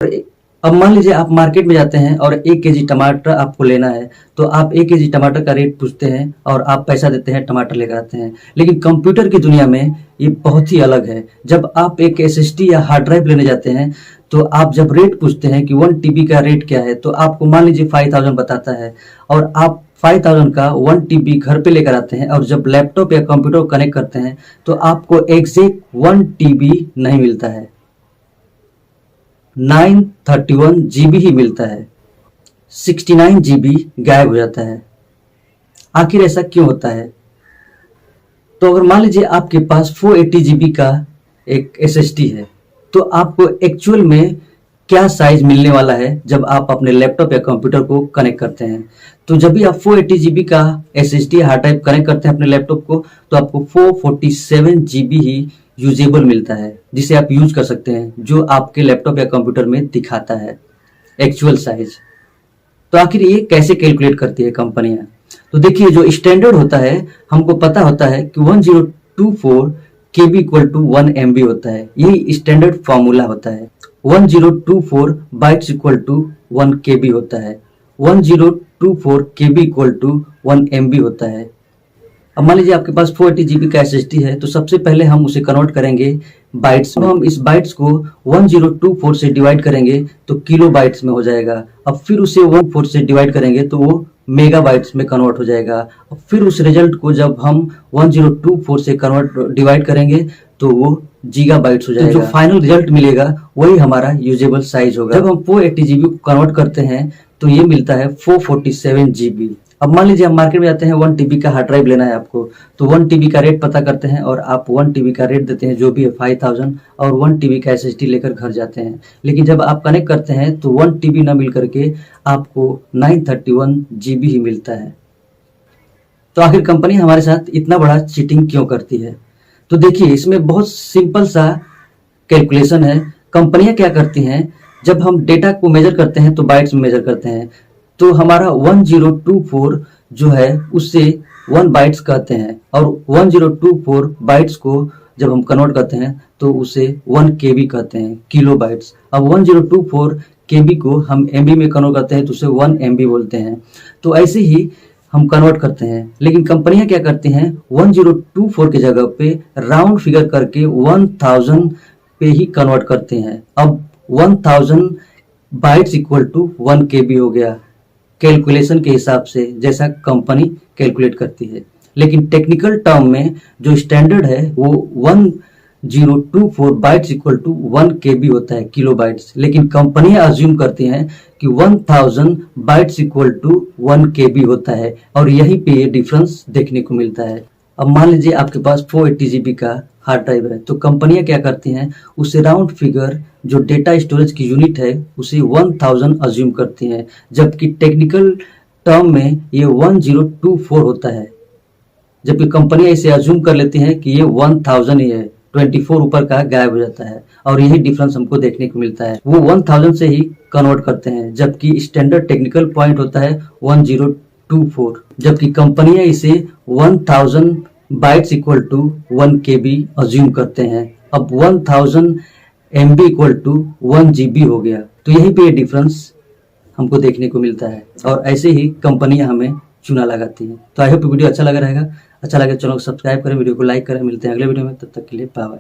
अब मान लीजिए आप मार्केट में जाते हैं और 1 केजी टमाटर आपको लेना है, तो आप 1 केजी टमाटर का रेट पूछते हैं और आप पैसा देते हैं, टमाटर लेकर आते हैं। लेकिन कंप्यूटर की दुनिया में ये बहुत ही अलग है। जब आप एक SSD या हार्ड ड्राइव लेने जाते हैं, तो आप जब रेट पूछते हैं कि 1 TB का रेट क्या है, तो आपको मान लीजिए 5000 बताता है और आप 5000 का 1 TB घर पे लेकर आते हैं और जब लैपटॉप या कंप्यूटर को कनेक्ट करते हैं, तो आपको एग्जैक्ट 1 TB नहीं मिलता है, 931 GB ही मिलता है। 69 GB गायब हो जाता है। आखिर ऐसा क्यों होता है? तो अगर मान लीजिए आपके पास 480 GB का एक SSD है, तो आपको एक्चुअल में क्या साइज मिलने वाला है जब आप अपने लैपटॉप या कंप्यूटर को कनेक्ट करते हैं। तो जब भी आप 480 GB का SSD हार्ड ड्राइव कनेक्ट करते हैं अपने लैपटॉप को, तो आपको 447 GB ही यूजेबल मिलता है, जिसे आप यूज कर सकते हैं, जो आपके लैपटॉप या कंप्यूटर में दिखाता है एक्चुअल साइज। तो आखिर ये कैसे कैलकुलेट करती है कंपनियां? तो देखिए, जो स्टैंडर्ड होता है, हमको पता होता है कि 1024 KB इक्वल टू 1 MB होता है। यही स्टैंडर्ड फॉर्मूला होता है। 1024 बाइट्स इक्वल टू 1 KB होता है। 1024 KB इक्वल टू 1 MB होता है। अब मान लीजिए आपके पास 480 GB का SSD है, तो सबसे पहले हम उसे कन्वर्ट करेंगे बाइट्स में। हम इस बाइट्स को 1024 से डिवाइड करेंगे तो किलो बाइट्स में हो जाएगा। अब फिर उसे 14 से डिवाइड करेंगे तो वो मेगा बाइट्स में कन्वर्ट हो जाएगा। अब फिर उस रिजल्ट को जब हम 1024 से डिवाइड करेंगे तो वो गीगा बाइट्स हो जाएगा। तो जो फाइनल रिजल्ट मिलेगा वही हमारा यूजेबल साइज होगा। जब हम 480 GB को कन्वर्ट करते हैं तो ये मिलता है 447 GB। अब मान लीजिए आप मार्केट में जाते हैं, 1 TB का हार्ड ड्राइव लेना है आपको, तो 1 TB का रेट पता करते हैं और आप 1 TB का रेट देते हैं जो भी है 5000 और 1 TB का SSD लेकर घर जाते हैं। लेकिन जब आप कनेक्ट करते हैं तो 1 TB ना मिल करके आपको 931 GB ही मिलता है। तो आखिर कंपनी हमारे साथ इतना बड़ा चीटिंग क्यों करती है? तो देखिए, इसमें बहुत सिंपल सा कैलकुलेशन है। कंपनियां क्या करती हैं, जब हम डेटा को मेजर करते हैं तो बाइट्स में मेजर करते हैं, तो हमारा 1024 जो है उससे 1 बाइट्स कहते हैं और 1024 बाइट्स को जब हम कन्वर्ट करते हैं तो उसे 1 KB कहते हैं, किलो बाइट्स। अब 1024 KB को हम MB में कन्वर्ट करते हैं तो उसे 1 MB बोलते हैं। तो ऐसे ही हम कन्वर्ट करते हैं। लेकिन कंपनियां क्या करती हैं, 1024 की जगह पे राउंड फिगर करके 1000 पे ही कन्वर्ट करते हैं। अब 1000 बाइट्स इक्वल टू 1 KB हो गया कैलकुलेशन के हिसाब से, जैसा कंपनी कैलकुलेट करती है। लेकिन टेक्निकल टर्म में जो स्टैंडर्ड है वो 1024 बाइट्स इक्वल टू 1 KB होता है, किलो बाइट्स। लेकिन कंपनियां अज्यूम करती हैं कि 1000 बाइट्स इक्वल टू 1 KB होता है और यहीं पे ये डिफरेंस देखने को मिलता है। अब मान लीजिए आपके पास 480 GB का हार्ड ड्राइव है, तो कंपनियां क्या करती हैं, उसे राउंड फिगर जो डेटा स्टोरेज की यूनिट है उसे 1000 अज्यूम करती हैं, जबकि टेक्निकल टर्म में ये 1024 होता है। जबकि कंपनियां इसे अज्यूम कर लेती हैं कि ये 1000 ही है, 24 ऊपर का गायब हो जाता है और यही डिफरेंस हमको देखने को मिलता है। वो 1000 से ही कन्वर्ट करते हैं, जबकि स्टैंडर्ड टेक्निकल पॉइंट होता है 1024, जबकि कंपनियां इसे 1000 bytes equal to 1 KB assume करते हैं। अब 1000 MB इक्वल टू 1 GB हो गया। तो यहीं पे ये डिफरेंस हमको देखने को मिलता है और ऐसे ही कंपनियां हमें चुना लगाती हैं। तो आई होप वीडियो अच्छा लगा रहेगा। अच्छा लगे चैनल को सब्सक्राइब करें, वीडियो को लाइक करें। मिलते हैं अगले वीडियो में, तब तक के लिए बाय बाय।